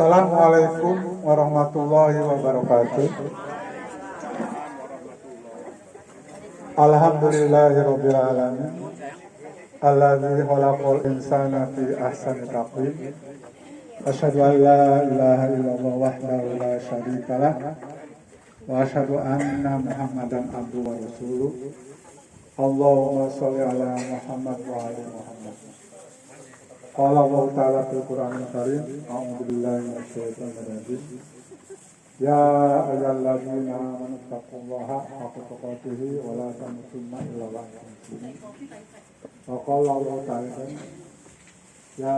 Assalamualaikum warahmatullahi wabarakatuh. Alhamdulillahirabbil alamin. Alladzi khalaqal insana fi ahsani taqwim. Asyhadu an la ilaha illallah wahdahu la syarikalah wa asyhadu anna Muhammadan abduhu wa rasuluh. Allahumma shalli ala Muhammad wa ali Muhammad. Qala Allah ta'ala fil Qur'anil Karim, a'udzu billahi minasyaitonir rajim. Ya ayyuhalladzina amanu taqullaha haqqa tuqatih wa la tamutunna illa wa antum muslimun. Wa qala Allah ta'ala, ya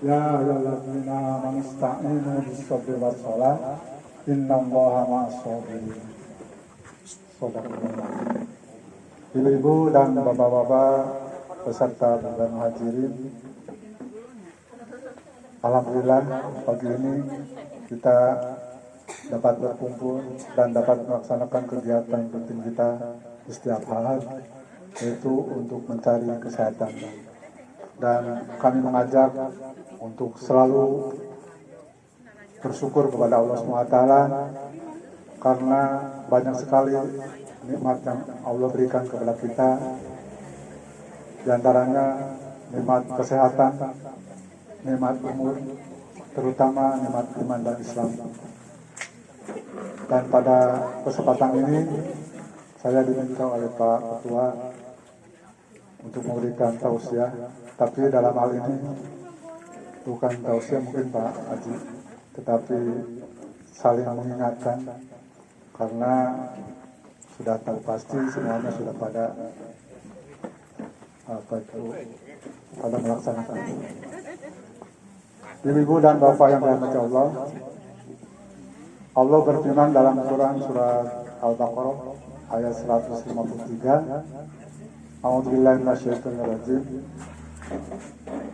ayyuhalladzina amanu ista'inu bis-sabri was-shalah innallaha ma'as-sabirin. Shadaqallah. Ibu-ibu dan bapak-bapak peserta dan hadirin, alhamdulillah pagi ini kita dapat berkumpul dan dapat melaksanakan kegiatan rutin kita di setiap hari, yaitu untuk mencari kesehatan. Dan kami mengajak untuk selalu bersyukur kepada Allah SWT karena banyak sekali nikmat yang Allah berikan kepada kita, di antaranya nikmat kesehatan, nikmat umur, terutama nikmat iman dan Islam. Dan pada kesempatan ini saya diminta oleh Pak Ketua untuk memberikan tausiah, tapi dalam hal ini bukan tausiah mungkin Pak Haji, tetapi saling mengingatkan, karena sudah tahu pasti semuanya sudah pada melaksanakan. Ibu dan bapak yang dirahmati Allah, Allah berfirman dalam Quran surat Al-Baqarah ayat 153, A'udzubillahi minasyaitonir rajim.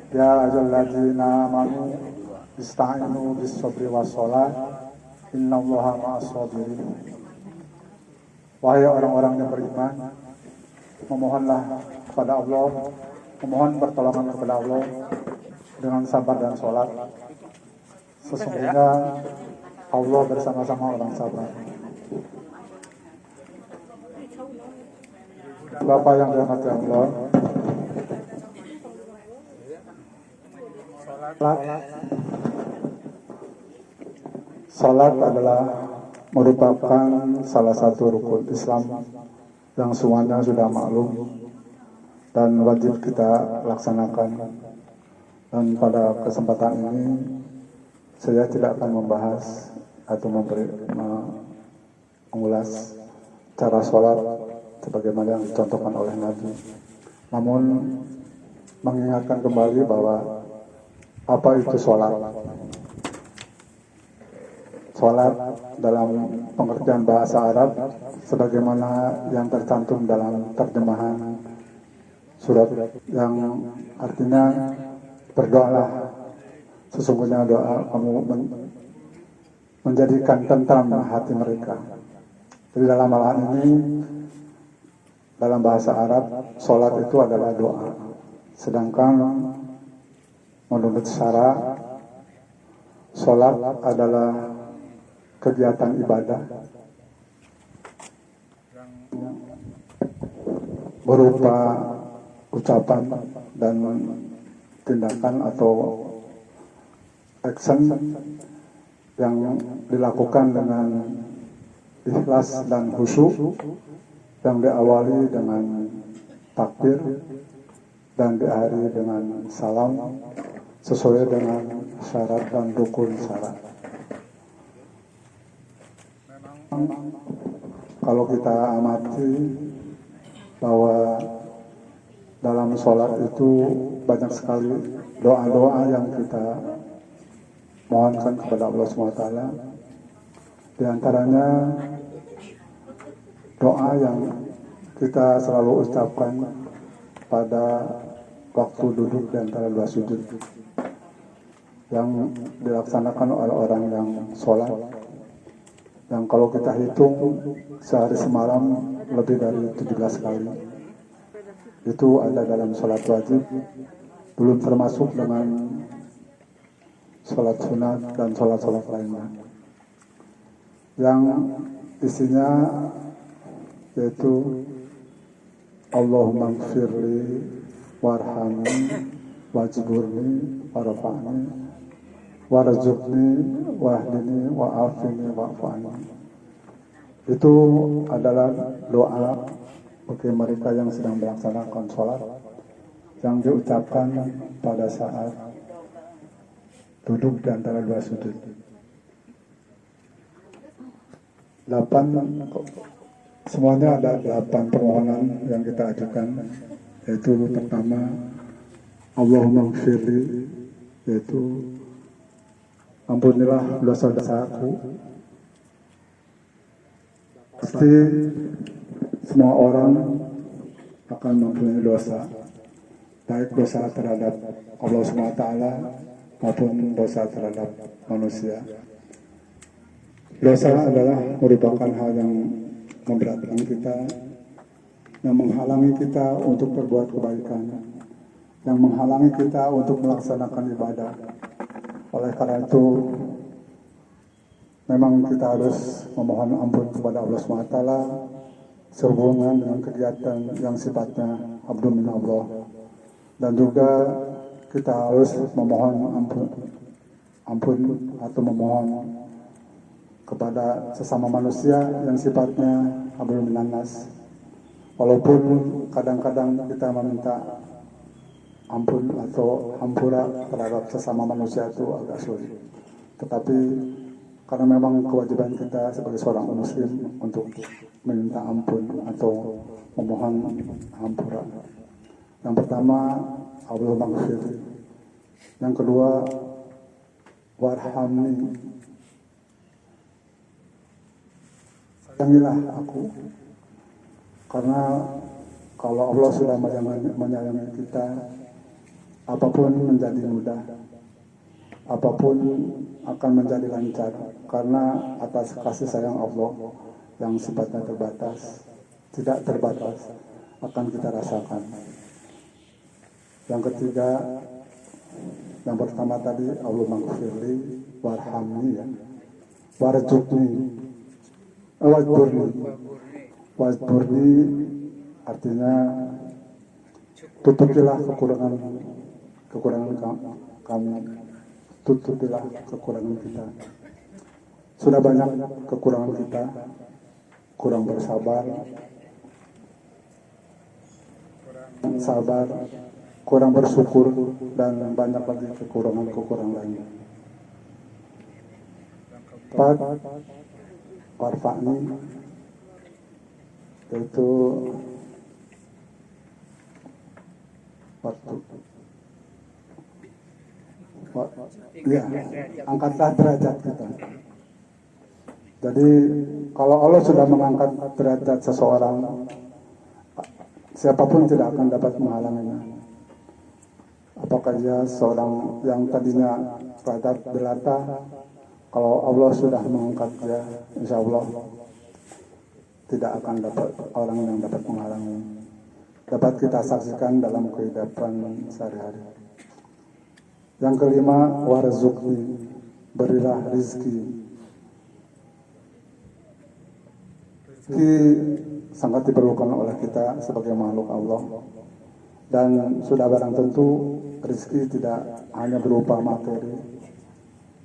Ya ayyuhalladzina amanu ista'inu bis-sabri was-shalah innallaha ma'as-sabirin. Wahai orang-orang yang beriman, memohonlah kepada Allah, memohon pertolongan kepada Allah dengan sabar dan sholat. Sesungguhnya Allah bersama-sama orang sabar. Bapak yang dirahmati Allah, salat adalah merupakan salah satu rukun Islam yang semuanya sudah maklum dan wajib kita laksanakan. Dan pada kesempatan ini saya tidak akan membahas atau mengulas cara sholat sebagaimana yang dicontohkan oleh Nabi, namun mengingatkan kembali bahwa apa itu sholat. Sholat dalam pengertian bahasa Arab sebagaimana yang tercantum dalam terjemahan surat yang artinya berdoalah, sesungguhnya doa kamu menjadikan tentram hati mereka. Jadi dalam hal ini dalam bahasa Arab sholat itu adalah doa, sedangkan menurut syara sholat adalah kegiatan ibadah berupa ucapan dan tindakan atau action yang dilakukan dengan ikhlas dan khusyuk, yang diawali dengan takbir dan diakhiri dengan salam sesuai dengan syarat dan rukun syarat. Kalau kita amati bahwa dalam sholat itu banyak sekali doa-doa yang kita mohonkan kepada Allah SWT. Di antaranya doa yang kita selalu ucapkan pada waktu duduk di antara dua sujud, yang dilaksanakan oleh orang yang sholat, yang kalau kita hitung sehari semalam lebih dari 17 kali. Itu ada dalam sholat wajib, belum termasuk dengan sholat sunat dan sholat-sholat lainnya yang isinya yaitu Allahumma gfirli warhamni wajburni warfa'ni warzuqni wahdini wa'afini wa'fa'ni. Itu adalah doa bagi mereka yang sedang melaksanakan sholat yang diucapkan pada saat duduk di antara dua sujud. 8, semuanya ada 8 permohonan yang kita ajukan, yaitu pertama Allahumma gfirli, yaitu ampunilah dosa-dosaku. Pasti semua orang akan mempunyai dosa, baik dosa terhadap Allah SWT maupun dosa terhadap manusia. Dosa adalah merupakan hal yang memberatkan kita, yang menghalangi kita untuk berbuat kebaikan, yang menghalangi kita untuk melaksanakan ibadah. Oleh karena itu, memang kita harus memohon ampun kepada Allah SWT sehubungan dengan kegiatan yang sifatnya abdu min Allah, dan juga kita harus memohon ampun atau memohon kepada sesama manusia yang sifatnya abdu minan nas. Walaupun kadang-kadang kita meminta ampun atau hampura terhadap sesama manusia itu agak sulit, tetapi karena memang kewajiban kita sebagai seorang muslim untuk meminta ampun atau memohon hampura. Yang pertama, Allahumma gfirli. Yang kedua, warhamni. Sayangilah aku. Karena kalau Allah sudah menyayangi kita, apapun menjadi mudah, apapun akan menjadi lancar, karena atas kasih sayang Allah yang sifatnya terbatas, tidak terbatas, akan kita rasakan. Yang ketiga, yang pertama tadi Allahumma gfirli warhamni, ya, warzuqni, wajburni artinya tutupilah kekurangan kami, tutupilah kekurangan kita. Sudah banyak kekurangan kita, kurang bersabar, kurang bersyukur, dan banyak lagi kekurangan lainnya. 4, warfa'ni, yaitu waktu. Ya, angkatlah derajat kita. Jadi kalau Allah sudah mengangkat derajat seseorang, siapapun tidak akan dapat menghalanginya. Apakah dia seorang yang tadinya rada jelata, kalau Allah sudah mengangkat dia, insya Allah tidak akan dapat orang yang dapat menghalangi. Dapat kita saksikan dalam kehidupan sehari-hari. Yang kelima, warzuqni, berilah rizki. Rizki sangat diperlukan oleh kita sebagai makhluk Allah. Dan sudah barang tentu rizki tidak hanya berupa materi,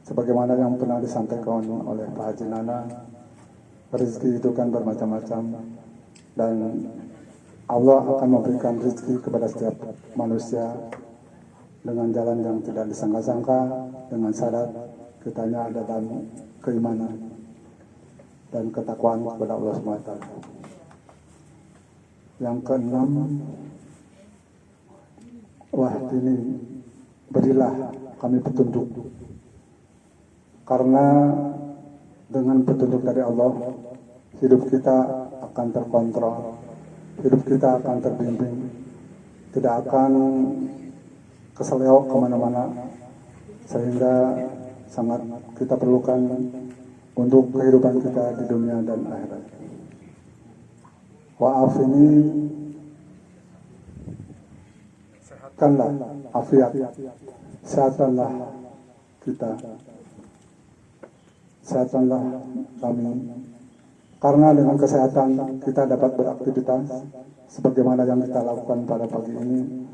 sebagaimana yang pernah disampaikan oleh Pak Haji Nana. Rizki itu kan bermacam-macam, dan Allah akan memberikan rizki kepada setiap manusia dengan jalan yang tidak disangka-sangka, dengan syarat kitanya ada dalam keimanan dan ketakwaan kepada Allah SWT. Yang keenam, wahdini, berilah kami petunjuk. Karena dengan petunjuk dari Allah, hidup kita akan terkontrol, hidup kita akan terbimbing, tidak akan keseleo kemana-mana, sehingga sangat kita perlukan untuk kehidupan kita di dunia dan akhirat. Wa'af ini Kanlah afiat, sehatanlah kita, sehatanlah kami. Karena dengan kesehatan kita dapat beraktivitas sebagaimana yang kita lakukan pada pagi ini.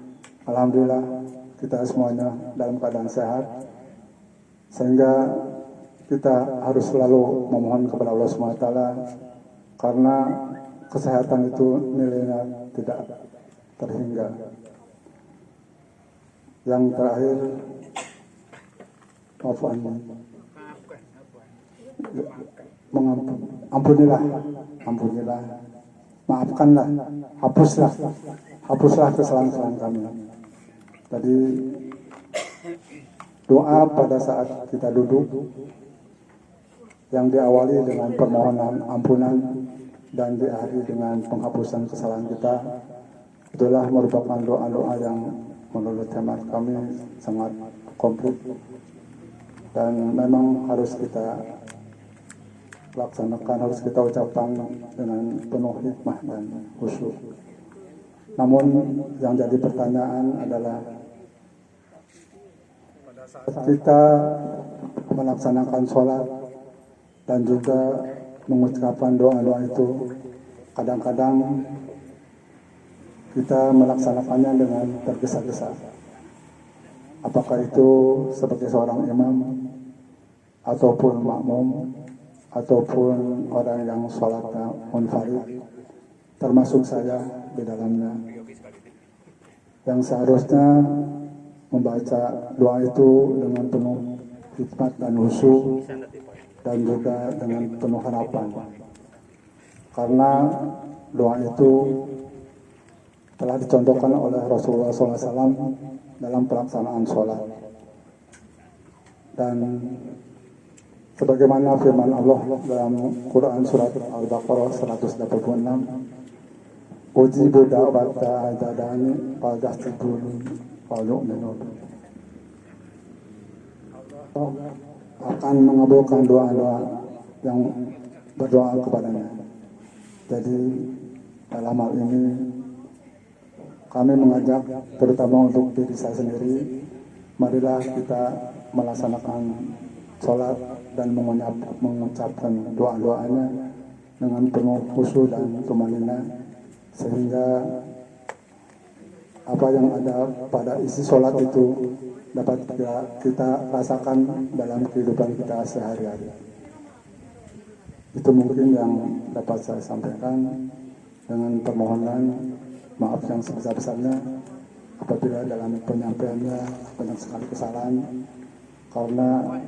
Alhamdulillah kita semuanya dalam keadaan sehat, sehingga kita harus selalu memohon kepada Allah SWT, karena kesehatan itu nilainya tidak terhingga. Yang terakhir, ampunilah, maafkanlah, hapuslah kesalahan kami. Tadi doa pada saat kita duduk yang diawali dengan permohonan ampunan dan diakhiri dengan penghapusan kesalahan kita, itulah merupakan doa-doa yang menurut hemat kami sangat komplit dan memang harus kita laksanakan, harus kita ucapkan dengan penuh hikmah dan khusyuk. Namun yang jadi pertanyaan adalah pada saat kita melaksanakan sholat dan juga mengucapkan doa-doa itu, kadang-kadang kita melaksanakannya dengan tergesa-gesa. Apakah itu sebagai seorang imam, ataupun makmum, ataupun orang yang sholatnya munfarid, termasuk saya di dalamnya, yang seharusnya membaca doa itu dengan penuh hikmat dan khusyuk dan juga dengan penuh harapan, karena doa itu telah dicontohkan oleh Rasulullah SAW dalam pelaksanaan sholat. Dan sebagaimana firman Allah dalam Quran surat Al-Baqarah 186, ujibu da'wata adadani fastaqim walu'minu. Allah akan mengabulkan doa-doa yang berdoa kepadanya. Jadi dalam hal ini kami mengajak terutama untuk diri saya sendiri, marilah kita melaksanakan sholat dan mengucapkan doa-doanya dengan penuh khusyuk dan tumanina, sehingga apa yang ada pada isi sholat itu dapat kita rasakan dalam kehidupan kita sehari-hari. Itu mungkin yang dapat saya sampaikan, dengan permohonan maaf yang sebesar-besarnya apabila dalam penyampaiannya banyak sekali kesalahan, karena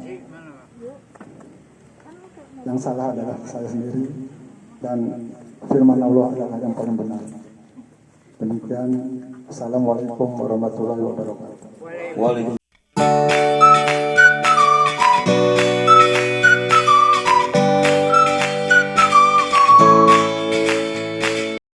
yang salah adalah saya sendiri dan firman Allah adalah yang paling benar. Demikian, Assalamualaikum warahmatullahi wabarakatuh.